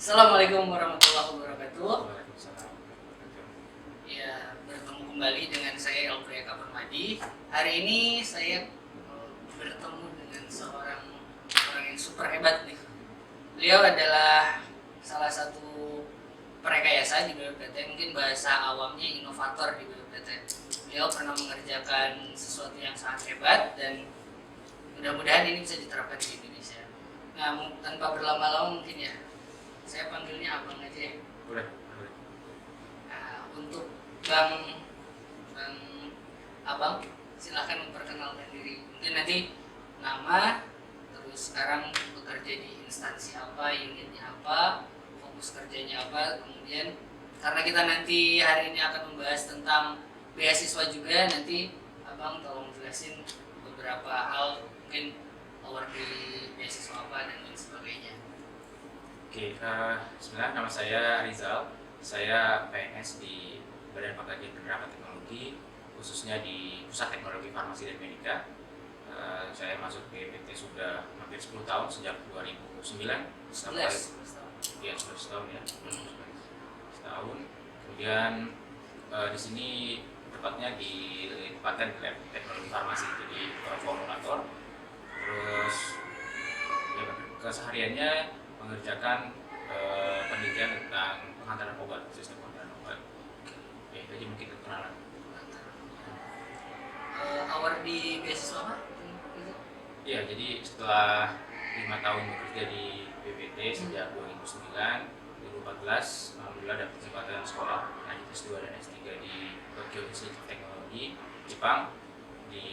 Assalamualaikum warahmatullahi wabarakatuh. Waalaikumsalam warahmatullahi wabarakatuh. Ya, bertemu kembali dengan saya Elfriya Kapermadi. Hari ini saya bertemu dengan seorang orang yang super hebat nih. Beliau adalah salah satu perekayasa di BPPT, mungkin bahasa awamnya inovator di BPPT. Beliau pernah mengerjakan sesuatu yang sangat hebat dan mudah-mudahan ini bisa diterapkan di Indonesia. Nah, tanpa berlama-lama mungkin ya, saya panggilnya abang aja ya. Boleh. Nah, untuk bang abang silahkan memperkenalkan diri. Mungkin nanti nama, terus sekarang bekerja di instansi apa, unitnya apa, fokus kerjanya apa. Kemudian karena kita nanti hari ini akan membahas tentang beasiswa juga, nanti abang tolong jelasin beberapa hal, mungkin award di beasiswa apa dan lain sebagainya. Oke, bismillah, nama saya Rizal. Saya PNS di Badan Pengkajian Penerapan Teknologi, khususnya di Pusat Teknologi Farmasi dan Medika. Saya masuk BPPT sudah hampir 10 tahun, sejak 2009 sampai 11 tahun. ya, 11 tahun ya, setahun. Kemudian di sini tepatnya ditempatkan di lab teknologi farmasi, jadi formulator. Terus ya, kesehariannya mengerjakan penelitian tentang penghantaran obat, sistem penghantaran obat. Oke, itu aja mungkin kenalan. Award di beasiswa apa? Iya, jadi setelah 5 tahun bekerja di BPT sejak 2009, 2014, alhamdulillah dapat kesempatan sekolah lanjut S2 dan S3 di Tokyo Institute of Technology, Jepang, di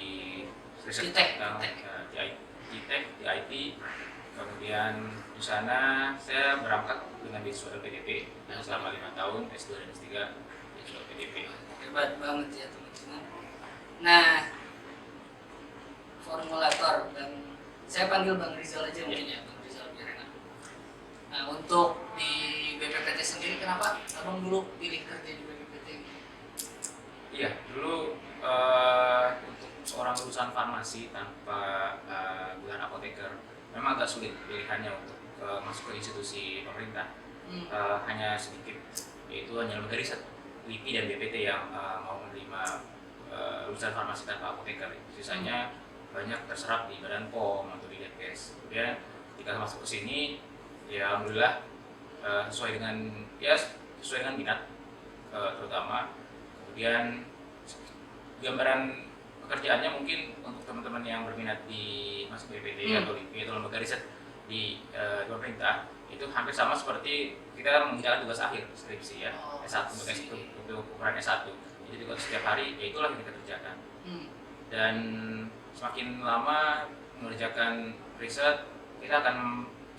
riset tentang di IT. Kemudian di sana saya berangkat dengan beasiswa LPDP dan selama 5 tahun S2 dan S3 beasiswa LPDP. Hebat banget ya teman-teman. Nah, formulator, dan saya panggil Bang Rizal aja mungkin ya, Bang Rizal biar enak. Nah, untuk di BPPT sendiri kenapa abang dulu pilih kerja di BPPT? Iya, dulu untuk seorang lulusan farmasi tanpa gelar apoteker memang agak sulit pilihannya untuk masuk ke institusi pemerintah. Hanya sedikit, yaitu hanya lembaga riset LIPI dan BPT yang mau menerima lulusan farmasi tanpa apoteker. Sisanya banyak terserap di Badan POM atau di Detkes. Kemudian ketika masuk ke sini, ya alhamdulillah sesuai dengan minat terutama. Kemudian gambaran pekerjaannya mungkin untuk teman-teman yang berminat di masuk BPT atau LIPI atau lembaga riset di pemerintah, itu hampir sama seperti kita mengerjakan tugas akhir skripsi ya, S1 untuk ukuran S1. Jadi tugas setiap hari, ya itulah yang kita kerjakan. Dan semakin lama mengerjakan riset,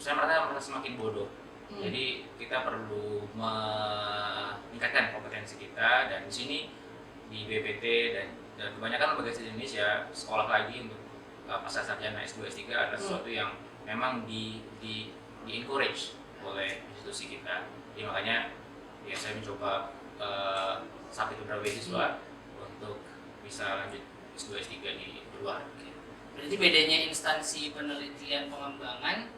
saya merasa semakin bodoh. Jadi kita perlu meningkatkan kompetensi kita, dan di sini di BPT dan kebanyakan lembaga riset di Indonesia, sekolah lagi untuk pasca sarjana S2 S3 adalah sesuatu yang memang di encourage oleh institusi kita. Jadi makanya ya saya mencoba sampai beberapa beasiswa untuk bisa lanjut S2 S3 di luar. Berarti bedanya instansi penelitian pengembangan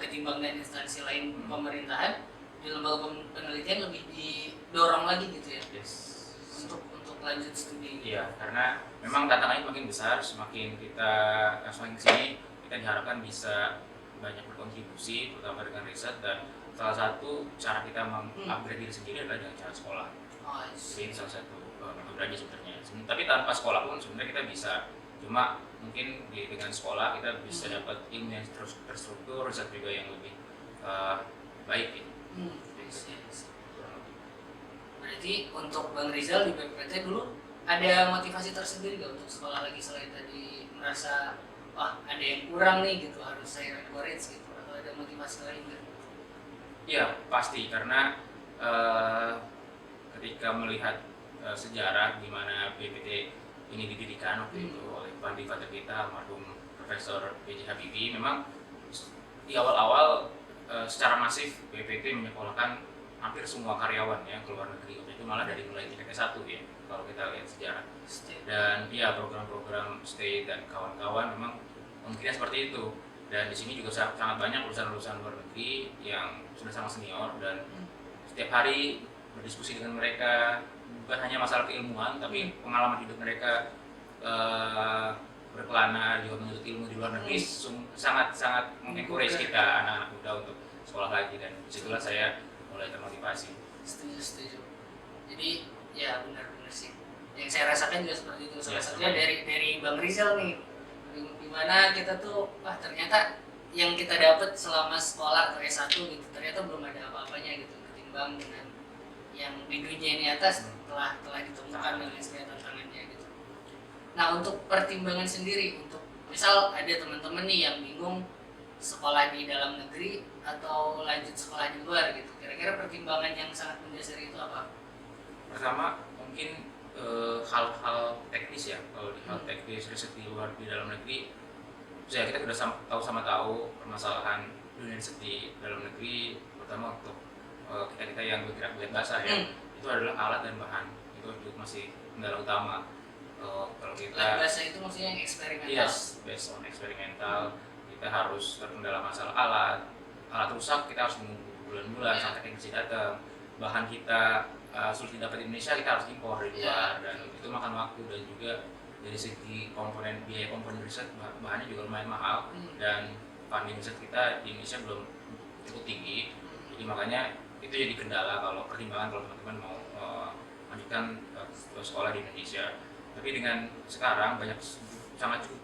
ketimbang dengan instansi lain pemerintahan, di lembaga penelitian lebih didorong lagi gitu ya? Yes. Untuk lanjut studi. Iya, karena memang tantangannya makin besar, semakin kesini kita diharapkan bisa banyak berkontribusi, terutama dengan riset, dan salah satu cara kita mengupgrade diri sendiri adalah dengan cara sekolah. Jadi ini salah satu metode aja sebenarnya. Tapi tanpa sekolah pun sebenarnya kita bisa, cuma mungkin dengan sekolah kita bisa dapat ilmu yang terstruktur, riset juga yang lebih baik gitu. Berarti untuk Bang Rizal di BPPT dulu ada motivasi tersendiri gak untuk sekolah lagi selain tadi merasa wah ada yang kurang nih gitu, harus saya encourage gitu, atau ada motivasi lain gak? Iya pasti, karena ketika melihat sejarah di mana BPT ini didirikan waktu itu oleh Father kita, almarhum Profesor B.J. Habibie, memang di awal-awal secara masif BPT menyekolahkan hampir semua karyawan ya ke luar negeri. Itu malah dari mulai tingkat S1 ya, kalau kita lihat sejarah. Dan ya program-program stay dan kawan-kawan memang mungkin seperti itu. dan di sini juga sangat banyak lulusan-lulusan luar negeri yang sudah sama senior, dan setiap hari berdiskusi dengan mereka, bukan hanya masalah keilmuan tapi pengalaman hidup mereka, berkelana juga menuntut ilmu di luar negeri, sangat mengencourage kita anak-anak muda untuk sekolah lagi, dan disitulah saya mulai termotivasi. Setuju. Jadi ya benar-benar sih. Yang saya rasakan juga seperti itu. Salah satunya dari Bang Rizal nih, dimana kita tuh ternyata yang kita dapat selama sekolah atau S1 gitu ternyata belum ada apa-apanya gitu ketimbang dengan yang di dunia ini atas telah ditemukan dengan segala tantangannya gitu. Nah, untuk pertimbangan sendiri, untuk misal ada teman-teman nih yang bingung sekolah di dalam negeri atau lanjut sekolah di luar gitu, kira-kira pertimbangan yang sangat mendasar itu apa? Pertama mungkin hal-hal teknis ya. Kalau di hal teknis riset di luar di dalam negeri, ya kita sudah tahu permasalahan dunia riset di dalam negeri, terutama untuk kita yang bergerak belajar bahasa ya, itu adalah alat dan bahan, itu masih kendala utama. Kalau kita bahasa itu maksudnya yang eksperimental. Yes, based on eksperimental, kita harus terkendala masalah alat rusak, kita harus menunggu bulan-bulan sampai teknisi datang. Bahan kita sulit didapat di Indonesia, kita harus impor dari luar, dan itu makan waktu, dan juga dari segi biaya komponen riset bahannya juga lumayan mahal, dan funding riset kita di Indonesia belum cukup tinggi. Jadi makanya itu jadi kendala kalau pertimbangan kalau teman-teman mau lanjutkan sekolah di Indonesia. Tapi dengan sekarang sangat cukup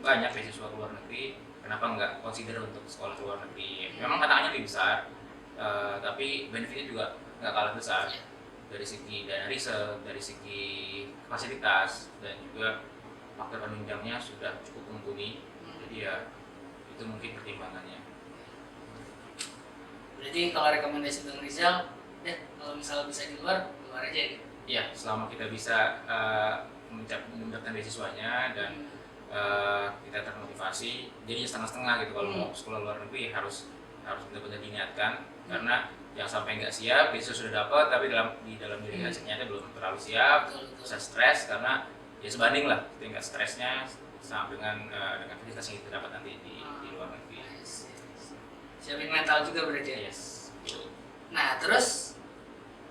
banyak beasiswa ke luar negeri, kenapa nggak consider untuk sekolah ke luar negeri? Memang tantangannya lebih besar, tapi benefitnya juga nggak kalah besar dari segi dana riset, dari segi fasilitas, dan juga faktor penunjangnya sudah cukup mumpuni. Jadi ya itu mungkin pertimbangannya. Berarti kalau rekomendasi Bang Rizal, kalau misalnya bisa di luar aja gitu? Iya, selama kita bisa mendapatkan beasiswanya dan kita termotivasi, jadinya setengah-setengah gitu. Kalau mau sekolah luar negeri harus benar-benar diniatkan, karena yang sampai nggak siap, beasiswa sudah dapat tapi di dalam diri hasilnya belum terlalu siap, bisa stres, karena ya sebanding lah tingkat stresnya sama dengan fasilitas yang kita dapat nanti di luar negeri. Siapin mental juga berarti ya? Yes. Nah, terus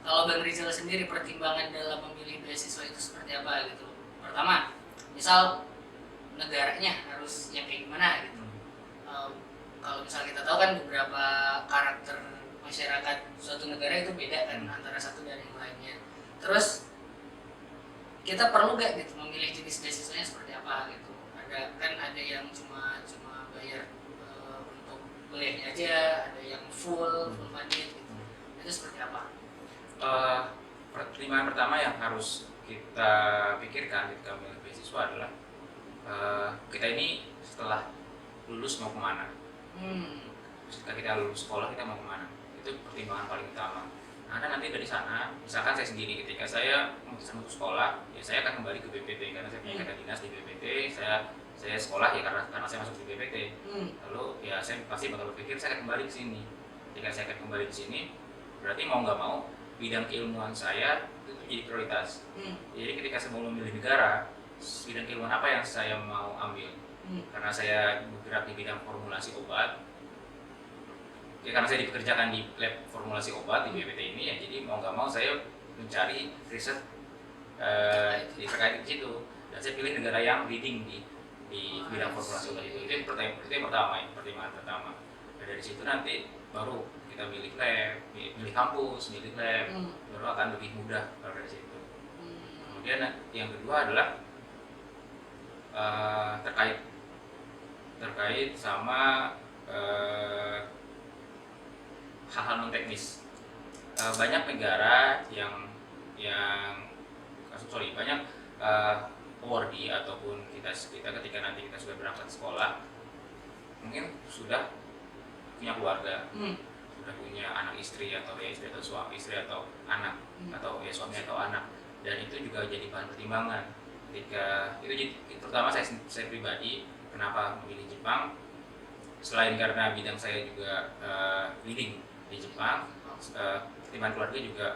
kalau Bang Rizal sendiri pertimbangan dalam memilih beasiswa itu seperti apa gitu? Pertama, misal negaranya harus yang kayak gimana gitu. Kalau misal kita tahu kan beberapa karakter masyarakat suatu negara itu beda kan antara satu dan yang lainnya. Terus kita perlu gak gitu memilih jenis beasiswanya seperti apa gitu? Ada yang cuma bayar untuk kuliahnya aja, ada yang full funded gitu. Itu seperti apa? Pertimbangan pertama yang harus kita pikirkan ketika memilih beasiswa adalah kita ini setelah lulus mau kemana. Ketika kita lulus sekolah kita mau kemana, itu pertimbangan paling utama. Nah, nanti dari sana, misalkan saya sendiri ketika saya memutuskan untuk sekolah, ya saya akan kembali ke BPT karena saya punya ikatan dinas di BPT. Saya sekolah ya karena saya masuk di BPT. Lalu ya saya pasti bakal berpikir saya akan kembali ke sini. Ketika saya akan kembali ke sini, berarti mau nggak mau bidang keilmuan saya itu jadi prioritas. Jadi ketika saya mau memilih negara, bidang keilmuan apa yang saya mau ambil? Karena saya bergerak di bidang formulasi obat, ya karena saya dipekerjakan di lab formulasi obat di BPT ini, ya jadi mau nggak mau saya mencari riset terkait di situ, dan saya pilih negara yang leading di bidang formulasi obat itu. Itu yang pertama, pertimbangan pertama. Dan dari situ nanti baru kita milih lab, milih kampus, milih lab, baru akan lebih mudah kalau dari situ. Kemudian yang kedua adalah terkait sama hal-hal non teknis. Banyak negara banyak awardee ataupun kita ketika nanti kita sudah berangkat sekolah, mungkin sudah punya keluarga, sudah punya anak istri atau suami istri atau anak, atau ya suami atau anak, dan itu juga jadi bahan pertimbangan ketika itu. Terutama saya pribadi, kenapa memilih Jepang, selain karena bidang saya juga leading di Jepang, pertimbangan keluarga juga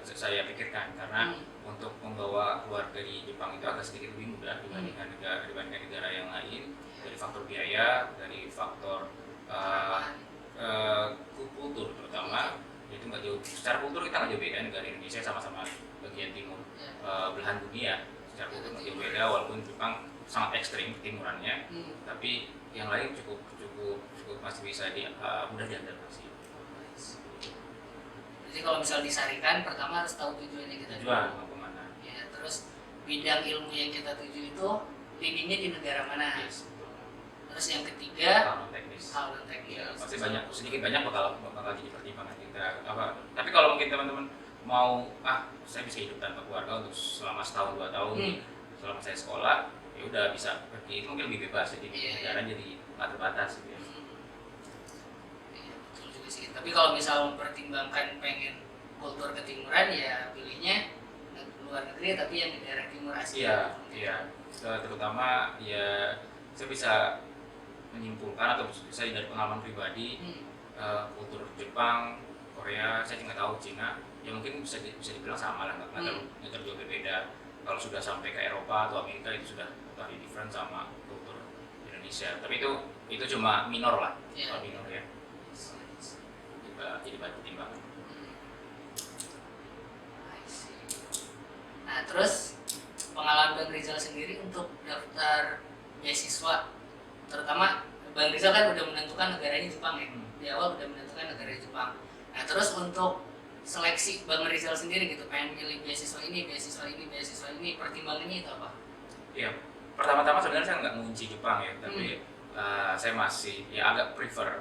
saya pikirkan, karena untuk membawa keluarga di Jepang itu agak sedikit lebih mudah dibandingkan negara yang lain. dari faktor biaya, dari faktor kultur terutama. Itu nggak jauh, secara kultur kita nggak jauh beda, negara Indonesia sama-sama bagian timur belahan dunia. Secara kultur nggak jauh beda, walaupun Jepang sangat ekstrim timurannya, tapi yang lain cukup masih bisa mudah diadaptasi. Jadi kalau misal disarikan, pertama harus tahu tujuannya kita mau kemana. Ya, terus bidang ilmu yang kita tuju itu leadingnya di negara mana. Yes. Terus yang ketiga hal non teknis. Ya, pasti sedikit banyak bakal jadi pertimbangan kita. Tapi kalau mungkin teman-teman mau saya bisa hidup tanpa keluarga untuk selama setahun 2 tahun selama saya sekolah, ya udah bisa pergi, itu mungkin lebih bebas, jadi negara jadi nggak terbatas gitu ya. Betul juga sih. Tapi kalau misal mempertimbangkan pengen kultur ketimuran, ya pilihnya luar negeri tapi yang di daerah timur Asia. Iya. Terutama ya saya bisa menyimpulkan atau saya dari pengalaman pribadi, kultur Jepang, Korea, saya nggak tahu Cina, ya mungkin bisa dibilang sama lah, nggak terlalu berbeda. Kalau sudah sampai ke Eropa atau Amerika itu sudah totally different sama kultur Indonesia. Tapi itu cuma minor lah, minor ya. Jadi banyak pertimbangan. Nah, terus pengalaman Bang Rizal sendiri untuk daftar beasiswa, terutama Bang Rizal kan udah menentukan negaranya Jepang ya, di awal udah menentukan negaranya Jepang. Nah, terus untuk seleksi Bang Rizal sendiri gitu, pengen pilih beasiswa ini, pertimbangannya itu apa? Iya, pertama-tama sebenarnya saya nggak mengunci Jepang ya, tapi saya masih agak prefer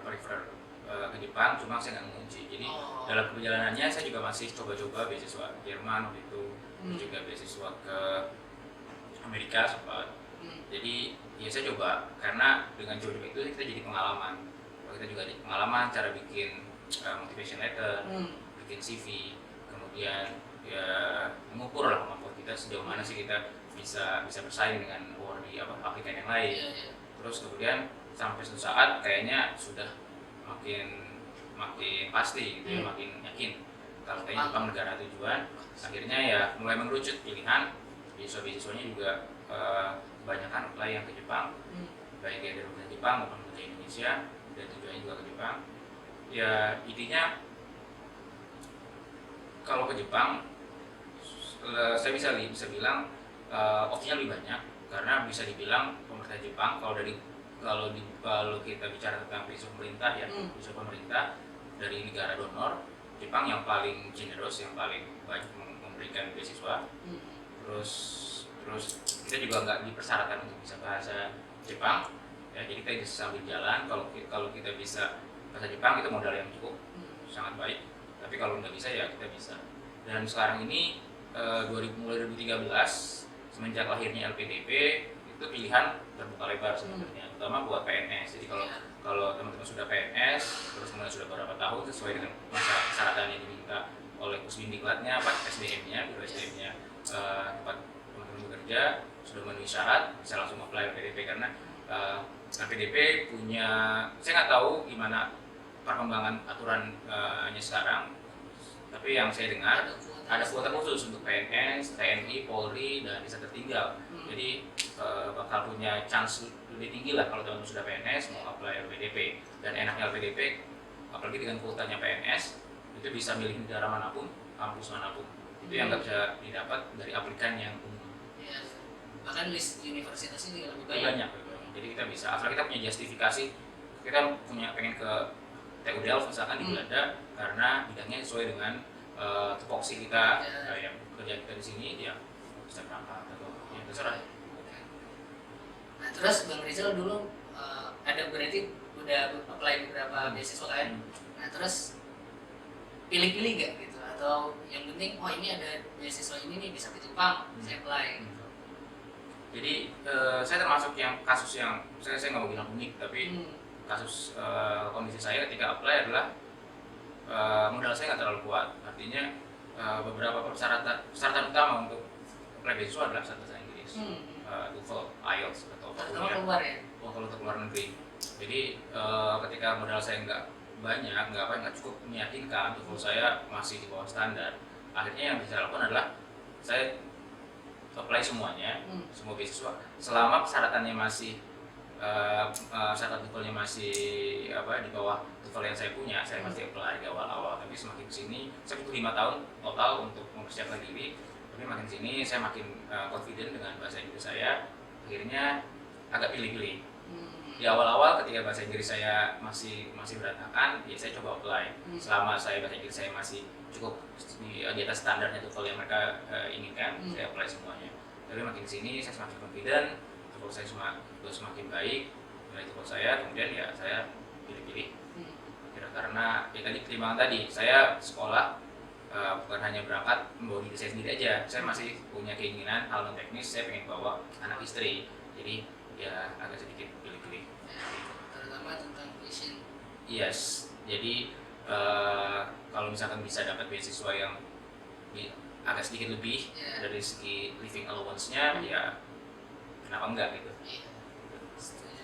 ke Jepang, cuma saya nggak mengunci. Jadi dalam perjalanannya saya juga masih coba-coba beasiswa Jerman waktu itu, juga beasiswa ke Amerika sempat. Jadi ya saya coba, karena dengan coba itu kita jadi pengalaman. Kita juga jadi pengalaman cara bikin motivation letter, bikin CV, kemudian ya mengukur lah kemampuan kita sejauh mana sih kita bisa bersaing dengan aplikan yang lain. Terus kemudian sampai suatu saat kayaknya sudah makin pasti gitu ya, makin yakin kalau kayaknya Jepang negara tujuan. Akhirnya ya mulai mengerucut pilihan, beasiswanya juga kebanyakan apply yang ke Jepang, baik yang dari pemerintah Jepang maupun pemerintah Indonesia, dan tujuannya juga ke Jepang. Ya intinya kalau ke Jepang saya bisa bilang opsinya lebih banyak, karena bisa dibilang pemerintah Jepang kalau kita bicara tentang beasiswa pemerintah ya, beasiswa pemerintah dari negara donor, Jepang yang paling generous, yang paling banyak memberikan beasiswa. Terus kita juga nggak dipersyaratkan untuk bisa bahasa Jepang ya, jadi kita bisa sambil jalan. Kalau kita bisa bahasa Jepang itu modal yang cukup sangat baik, tapi kalau nggak bisa ya kita bisa. Dan sekarang ini mulai 2013 semenjak lahirnya LPDP itu pilihan terbuka lebar sebenarnya, terutama buat PNS. Jadi kalau teman-teman sudah PNS terus kemudian sudah beberapa tahun sesuai dengan masa persyaratan yang diminta oleh Pusdiklatnya, SDM-nya, Biro SDM-nya tempat teman-teman bekerja, sudah memenuhi syarat, bisa langsung apply LPDP. Karena LPDP punya, saya nggak tahu gimana perkembangan aturannya sekarang, tapi yang saya dengar ada kuota khusus untuk PNS, TNI, Polri, dan desa tertinggal. Jadi bakal punya chance lebih tinggi lah kalau teman-teman sudah PNS mau apply LPDP. Dan enaknya LPDP, apalagi dengan kuotanya PNS, itu bisa milih negara manapun, kampus manapun. Itu yang nggak bisa didapat dari aplikan yang umum. Ya, bahkan list universitasnya juga lebih banyak. Jadi kita bisa, asal kita punya justifikasi, kita pengen ke TU Delft misalkan di Belanda, karena bidangnya sesuai dengan tupoksi kita, yang kerja kita di sini, ya bisa berangkat atau ya terserah. Nah, terus Bang Rizal dulu ada berarti udah apply beberapa beasiswa kan? Nah, terus pilih-pilih nggak gitu, atau yang penting ini ada beasiswa ini nih bisa ke Jepang, saya apply. Jadi saya termasuk yang kasus yang saya nggak mau bilang unik, tapi kasus kondisi saya ketika apply adalah modal saya nggak terlalu kuat. Artinya beberapa persyaratan utama untuk apply beasiswa adalah bahasa Inggris, TOEFL, IELTS atau keluar ya? Kalau untuk luar negeri. Jadi ketika modal saya nggak banyak, nggak cukup meyakinkan, TOEFL saya masih di bawah standar. Akhirnya yang bisa lakukan adalah saya apply semuanya, semua beasiswa, selama persyaratannya masih saat TOEFL-nya masih di bawah TOEFL yang saya punya, saya masih apply di awal-awal. Tapi semakin kesini, saya butuh 5 tahun total untuk mempersiapkan diri. Tapi makin sini saya makin confident dengan bahasa Inggris saya. Akhirnya agak pilih-pilih. Di awal-awal ketika bahasa Inggris saya masih berantakan, ya saya coba apply. Selama bahasa Inggris saya masih cukup di atas standarnya TOEFL yang mereka inginkan, saya apply semuanya. Tapi makin sini saya semakin confident, TOEFL saya semakin baik, nilai TOEFL saya, kemudian ya saya pilih-pilih. Karena ya tadi pertimbangan tadi, saya sekolah bukan hanya berangkat membawa diri saya sendiri aja, saya masih punya keinginan hal non teknis, saya pengen bawa anak istri, jadi ya agak sedikit pilih-pilih. Terutama tentang passion. Yes, jadi kalau misalkan bisa dapat beasiswa yang agak sedikit lebih dari segi living allowance-nya, ya kenapa enggak gitu? Iya, setuju.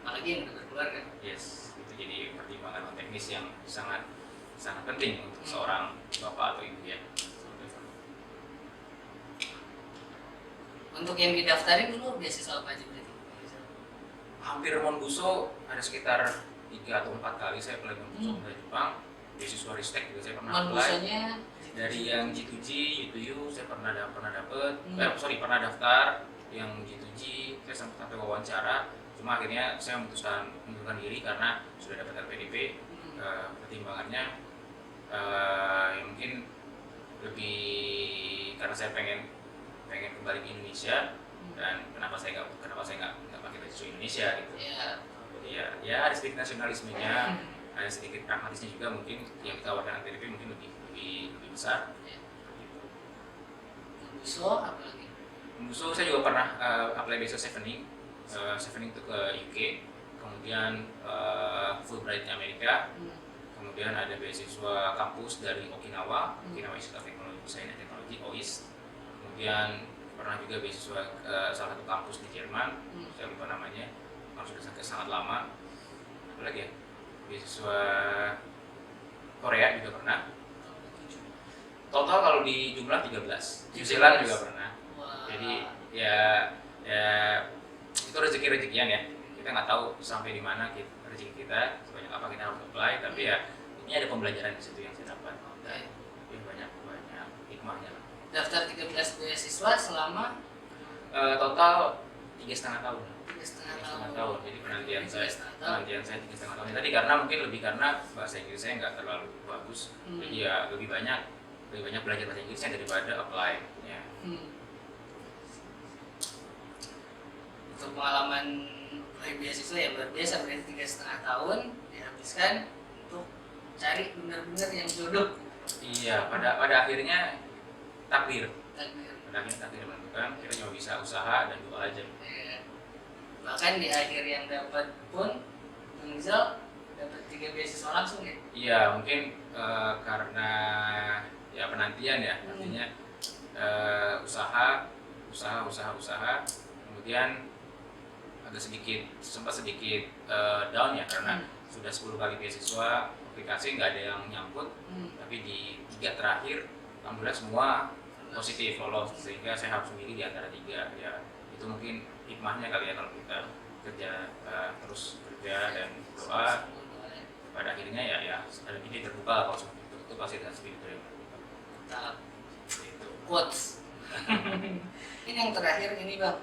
Apalagi yang udah berkeluarga. Yes, itu jadi pertimbangan non teknis yang sangat penting untuk seorang bapak atau ibu ya. Untuk yang didaftarin dulu beasiswa apa aja berarti? Hampir Monbuso ada sekitar 3 atau 4 kali saya apply Monbuso dari Jepang. Beasiswa Ristek juga saya pernah apply. Monbusonya dari yang G2G, U2U saya pernah daftar. Yang G2G saya sampai wawancara, cuma akhirnya saya memutuskan mengundurkan diri karena sudah dapat LPDP. Pertimbangannya ya mungkin lebih karena saya pengen kembali ke Indonesia, dan kenapa saya nggak pakai beasiswa Indonesia gitu. Jadi ya ada sedikit nasionalismenya, ada sedikit pragmatisnya juga, mungkin yang ditawarkan LPDP mungkin lebih besar. Monbuso apa lagi? Monbuso saya juga pernah apply beasiswa Chevening itu ke UK, kemudian Fulbright Amerika, kemudian ada beasiswa kampus dari Okinawa Institute of Technology Science and Technology OIS, kemudian pernah juga beasiswa salah satu kampus di Jerman, saya lupa namanya, sudah sangat lama. Apa lagi ya? Beasiswa Korea juga pernah. Total kalau di jumlah 13. New Zealand juga pernah. Jadi ya itu rezeki-rezekian ya. Kita nggak tahu sampai di mana rezeki kita, sebanyak apa kita harus apply, tapi ya ini ada pembelajaran di situ yang saya dapat. Dan banyak hikmahnya. Daftar 13 beasiswa selama total 3,5 tahun. 3,5 tahun. Jadi penantian saya 3,5 tahun. Tadi karena bahasa Inggris saya nggak terlalu bagus, jadi ya lebih banyak belajar bahasa Inggrisnya daripada apply. Ya. Untuk pengalaman beasiswa ya luar biasa, berarti 3,5 tahun dihabiskan untuk cari benar-benar yang jodoh. Iya, pada akhirnya takdir menentukan, kita cuma bisa usaha dan doa aja. Bahkan di akhir yang dapat pun Rizal dapat 3 beasiswa langsung ya? Iya, mungkin karena ya penantian ya, artinya usaha, kemudian agak sempat sedikit down ya, karena sudah 10 kali beasiswa aplikasi nggak ada yang nyangkut, tapi di 3 terakhir alhamdulillah semua positif lolos, sehingga saya harus memilih di antara 3 ya. Itu mungkin hikmahnya kali ya, kalau kita terus kerja dan doa, pada akhirnya ya ada pintu terbuka, kalau seperti itu pasti ada pintu yang terbuka. Quotes. Ini yang terakhir ini Bang,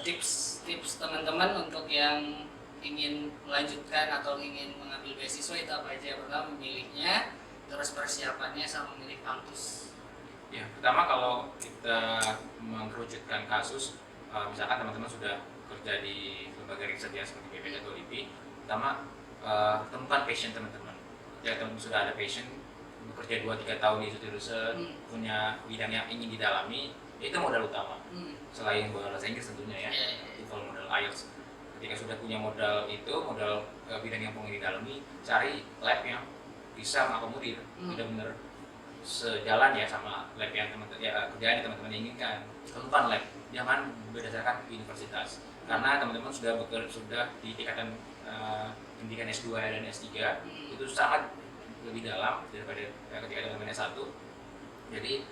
tips teman-teman untuk yang ingin melanjutkan atau ingin mengambil beasiswa itu apa aja? Pertama memilihnya, terus persiapannya sama memilih kampus. Ya, pertama kalau kita mengerucutkan kasus, misalkan teman-teman sudah kerja di lembaga riset ya seperti BPD atau LIPI, pertama temukan passion teman-teman. Ya, teman-teman sudah ada passion, bekerja 2-3 tahun di studi riset, punya bidang yang ingin didalami, itu modal utama. Selain modal bahasa Inggris tentunya ya, TOEFL, modal IELTS. Ketika sudah punya modal bidang yang ingin didalami, cari lab yang bisa mengakomodir, benar-benar sejalan ya sama lab yang kerjaan yang teman-teman inginkan. Temukan lab, jangan berdasarkan universitas, karena teman-teman sudah di tingkatan pendidikan S2 dan S3 itu sangat lebih dalam daripada ketika teman-teman S1. Jadi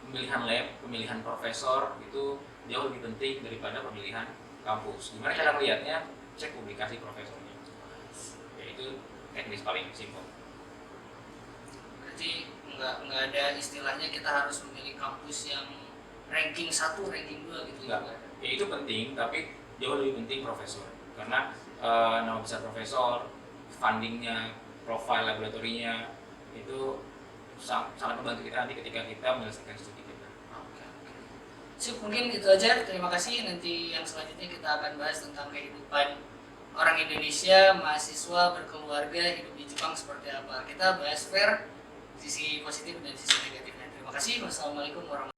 pemilihan lab, pemilihan profesor itu jauh lebih penting daripada pemilihan kampus. Gimana cara melihatnya? Cek publikasi profesornya. Ya itu teknis paling simpel. Berarti nggak ada istilahnya kita harus memilih kampus yang ranking 1, ranking 2 gitu. Enggak. Ya itu penting, tapi jauh lebih penting profesor. Karena nama besar profesor, fundingnya, profil laboratorinya itu sangat membantu kita nanti ketika kita menyelesaikan studi kita. Oke. Sip, mungkin itu aja. Terima kasih. Nanti yang selanjutnya kita akan bahas tentang kehidupan orang Indonesia, mahasiswa berkeluarga hidup di Jepang seperti apa. Kita bahas fair, sisi positif dan sisi negatifnya. Terima kasih. Wassalamualaikum warahmatullahi wabarakatuh.